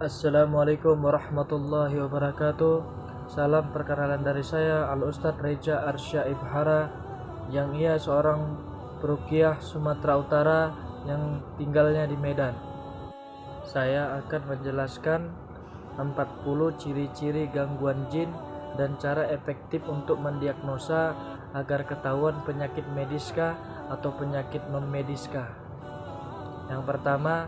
Assalamualaikum warahmatullahi wabarakatuh. Salam perkenalan dari saya Al-Ustadz Reja Arsyaib Hara, yang ia seorang peruqyah Sumatera Utara yang tinggalnya di Medan. Saya akan menjelaskan 40 ciri-ciri gangguan jin dan cara efektif untuk mendiagnosa agar ketahuan penyakit mediskah atau penyakit non-mediskah. Yang pertama,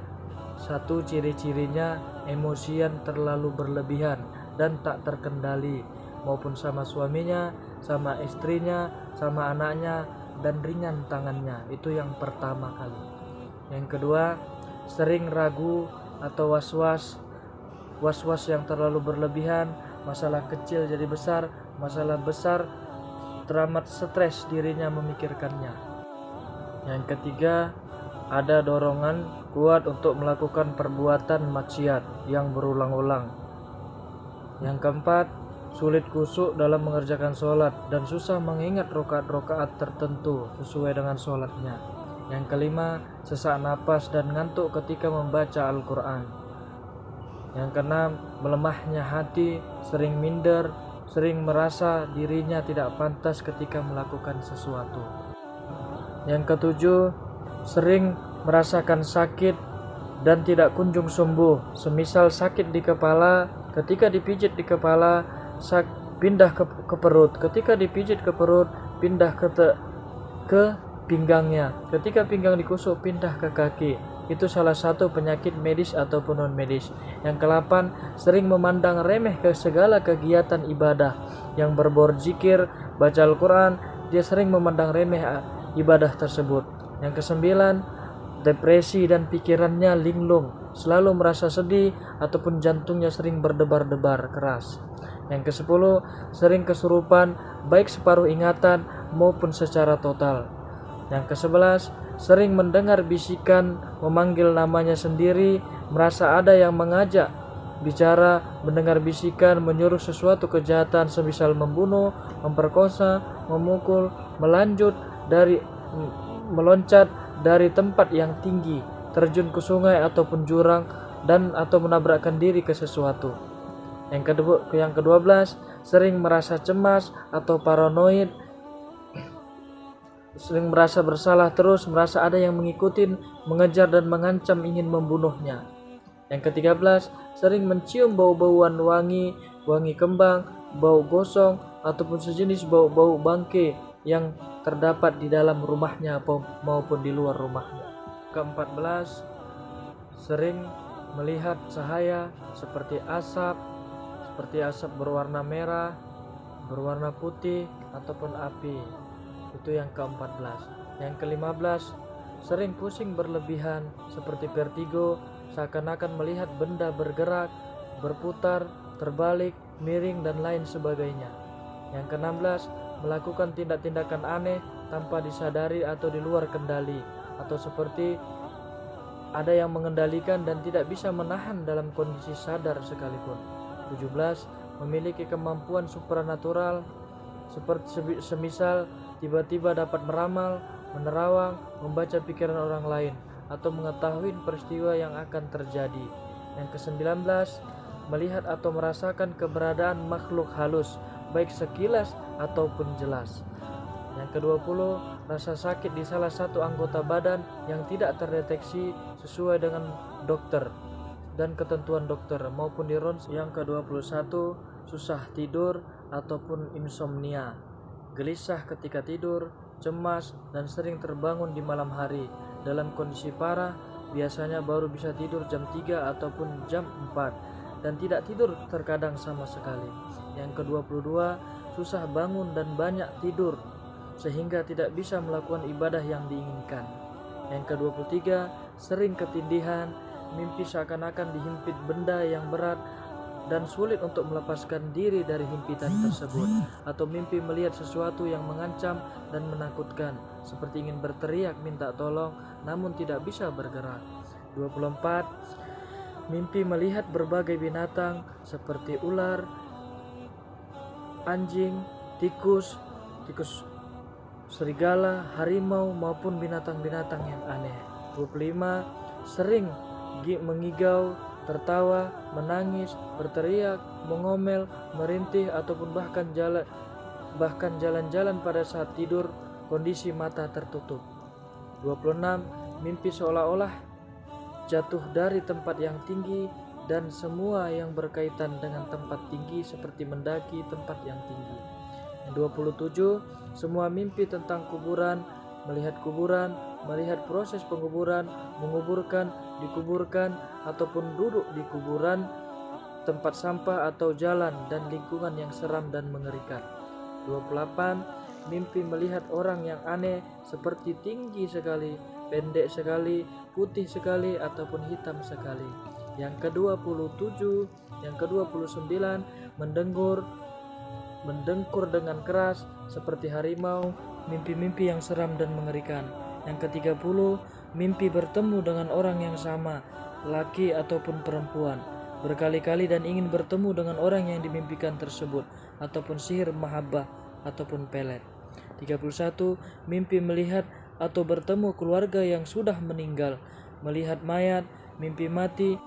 satu ciri-cirinya emosian terlalu berlebihan dan tak terkendali, maupun sama suaminya, sama istrinya, sama anaknya, dan ringan tangannya. Itu yang pertama kali. Yang kedua, sering ragu atau was-was yang terlalu berlebihan, masalah kecil jadi besar, masalah besar teramat stres dirinya memikirkannya. Yang ketiga, ada dorongan kuat untuk melakukan perbuatan maksiat yang berulang-ulang. Yang keempat, sulit khusyuk dalam mengerjakan sholat dan susah mengingat rokaat-rokaat tertentu sesuai dengan sholatnya. Yang kelima, sesak napas dan ngantuk ketika membaca Al-Quran. Yang keenam, melemahnya hati, sering minder, sering merasa dirinya tidak pantas ketika melakukan sesuatu. Yang ketujuh, sering merasakan sakit dan tidak kunjung sembuh, semisal sakit di kepala, ketika dipijit di kepala pindah ke perut, ketika dipijit ke perut pindah ke pinggangnya, ketika pinggang dikusuk pindah ke kaki. Itu salah satu penyakit medis ataupun non medis. Yang ke-8, sering memandang remeh ke segala kegiatan ibadah yang berbau zikir, baca Al-Quran, dia sering memandang remeh ibadah tersebut. Yang ke-9, depresi dan pikirannya linglung, selalu merasa sedih ataupun jantungnya sering berdebar-debar keras. Yang ke-10, sering kesurupan baik separuh ingatan maupun secara total. Yang ke-11, sering mendengar bisikan memanggil namanya sendiri, merasa ada yang mengajak bicara, mendengar bisikan menyuruh sesuatu kejahatan semisal membunuh, memperkosa, memukul, meloncat dari tempat yang tinggi, terjun ke sungai ataupun jurang, dan atau menabrakkan diri ke sesuatu. Yang ke-12, sering merasa cemas atau paranoid, sering merasa bersalah terus, merasa ada yang mengikuti, mengejar dan mengancam ingin membunuhnya. Yang ke-13, sering mencium bau-bauan wangi kembang, bau gosong ataupun sejenis bau-bau bangke yang terdapat di dalam rumahnya maupun di luar rumahnya. Ke-14, sering melihat cahaya seperti asap berwarna merah, berwarna putih ataupun api. Itu yang ke-14. Yang ke-15, sering pusing berlebihan seperti vertigo, seakan-akan melihat benda bergerak, berputar, terbalik, miring dan lain sebagainya. Yang ke-16, melakukan tindak-tindakan aneh tanpa disadari atau di luar kendali, atau seperti ada yang mengendalikan dan tidak bisa menahan dalam kondisi sadar sekalipun. 17, memiliki kemampuan supranatural seperti semisal tiba-tiba dapat meramal, menerawang, membaca pikiran orang lain, atau mengetahui peristiwa yang akan terjadi. Yang ke-19, melihat atau merasakan keberadaan makhluk halus, baik sekilas ataupun jelas. Yang ke-20, rasa sakit di salah satu anggota badan yang tidak terdeteksi sesuai dengan dokter dan ketentuan dokter maupun di ronsen. Yang ke-21, susah tidur ataupun insomnia, gelisah ketika tidur, cemas, dan sering terbangun di malam hari. Dalam kondisi parah, biasanya baru bisa tidur jam 3 ataupun jam 4, dan tidak tidur terkadang sama sekali. Yang ke-22, susah bangun dan banyak tidur, sehingga tidak bisa melakukan ibadah yang diinginkan. Yang ke-23, sering ketindihan, mimpi seakan-akan dihimpit benda yang berat, dan sulit untuk melepaskan diri dari himpitan tersebut, atau mimpi melihat sesuatu yang mengancam dan menakutkan, seperti ingin berteriak minta tolong namun tidak bisa bergerak. 24, mimpi melihat berbagai binatang seperti ular, anjing, tikus, serigala, harimau maupun binatang-binatang yang aneh. 25, sering mengigau tertawa, menangis, berteriak, mengomel, merintih, ataupun bahkan jalan-jalan pada saat tidur kondisi mata tertutup. 26. Mimpi seolah-olah jatuh dari tempat yang tinggi dan semua yang berkaitan dengan tempat tinggi seperti mendaki tempat yang tinggi. 27. Semua mimpi tentang kuburan, melihat proses penguburan, menguburkan, dikuburkan, ataupun duduk di kuburan, tempat sampah atau jalan dan lingkungan yang seram dan mengerikan. 28. Mimpi melihat orang yang aneh seperti tinggi sekali, pendek sekali, putih sekali, ataupun hitam sekali. Yang ke-29, mendengkur dengan keras seperti harimau, mimpi-mimpi yang seram dan mengerikan. Yang ke-30, mimpi bertemu dengan orang yang sama, laki ataupun perempuan, berkali-kali dan ingin bertemu dengan orang yang dimimpikan tersebut, ataupun sihir mahabbah ataupun pelet. 31. Mimpi melihat atau bertemu keluarga yang sudah meninggal, melihat mayat, mimpi mati,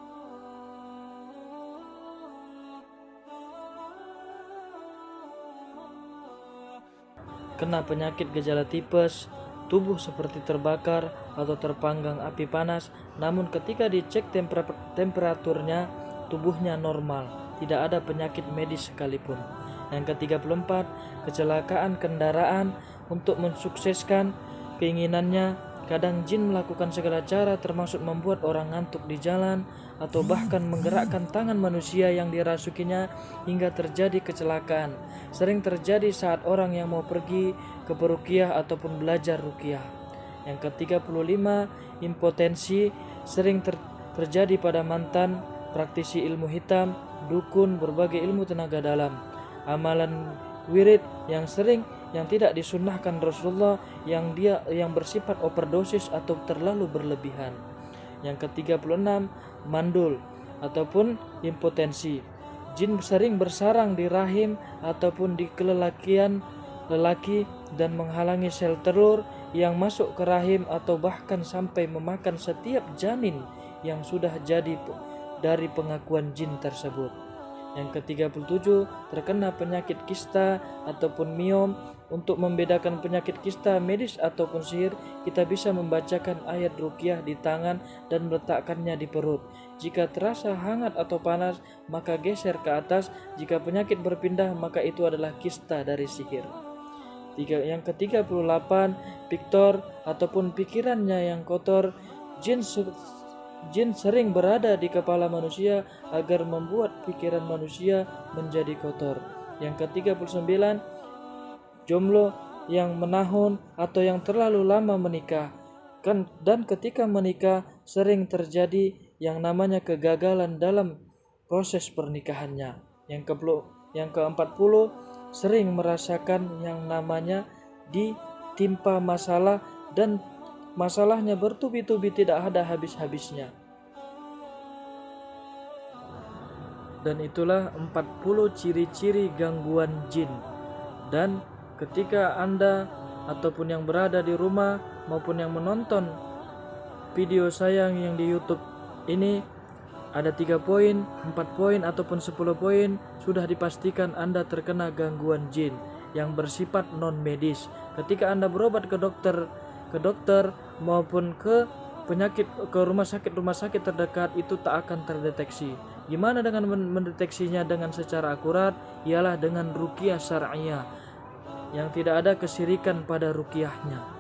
kena penyakit gejala tipes, tubuh seperti terbakar atau terpanggang api panas, namun ketika dicek temperaturnya, tubuhnya normal, tidak ada penyakit medis sekalipun. Yang ke-34, kecelakaan kendaraan. Untuk mensukseskan keinginannya, kadang jin melakukan segala cara termasuk membuat orang ngantuk di jalan atau bahkan menggerakkan tangan manusia yang dirasukinya hingga terjadi kecelakaan. Sering terjadi saat orang yang mau pergi ke peruqyah ataupun belajar ruqyah. Yang ke-35, impotensi sering terjadi pada mantan praktisi ilmu hitam, dukun, berbagai ilmu tenaga dalam. Amalan wirid yang tidak disunnahkan Rasulullah, yang bersifat overdosis atau terlalu berlebihan. Yang ke-36, mandul ataupun impotensi. Jin sering bersarang di rahim ataupun di kelelakian lelaki dan menghalangi sel telur yang masuk ke rahim atau bahkan sampai memakan setiap janin yang sudah jadi dari pengakuan jin tersebut. Yang ke-37, terkena penyakit kista ataupun miom. Untuk membedakan penyakit kista medis ataupun sihir, kita bisa membacakan ayat ruqyah di tangan dan meletakkannya di perut. Jika terasa hangat atau panas, maka geser ke atas. Jika penyakit berpindah, maka itu adalah kista dari sihir. Yang ke-38, piktor ataupun pikirannya yang kotor. Jin sering berada di kepala manusia agar membuat pikiran manusia menjadi kotor. Yang ke-39, jomblo yang menahun atau yang terlalu lama menikah. Dan ketika menikah sering terjadi yang namanya kegagalan dalam proses pernikahannya. Yang ke-40, sering merasakan yang namanya ditimpa masalah dan masalahnya bertubi-tubi tidak ada habis-habisnya. Dan itulah 40 ciri-ciri gangguan jin. Dan ketika Anda ataupun yang berada di rumah maupun yang menonton video saya yang di YouTube ini, ada 3 poin, 4 poin ataupun 10 poin, sudah dipastikan Anda terkena gangguan jin yang bersifat non medis. Ketika Anda berobat ke dokter maupun ke rumah sakit terdekat, itu tak akan terdeteksi. Gimana dengan mendeteksinya dengan secara akurat? Ialah dengan ruqyah syar'iyah yang tidak ada kesyirikan pada ruqyahnya.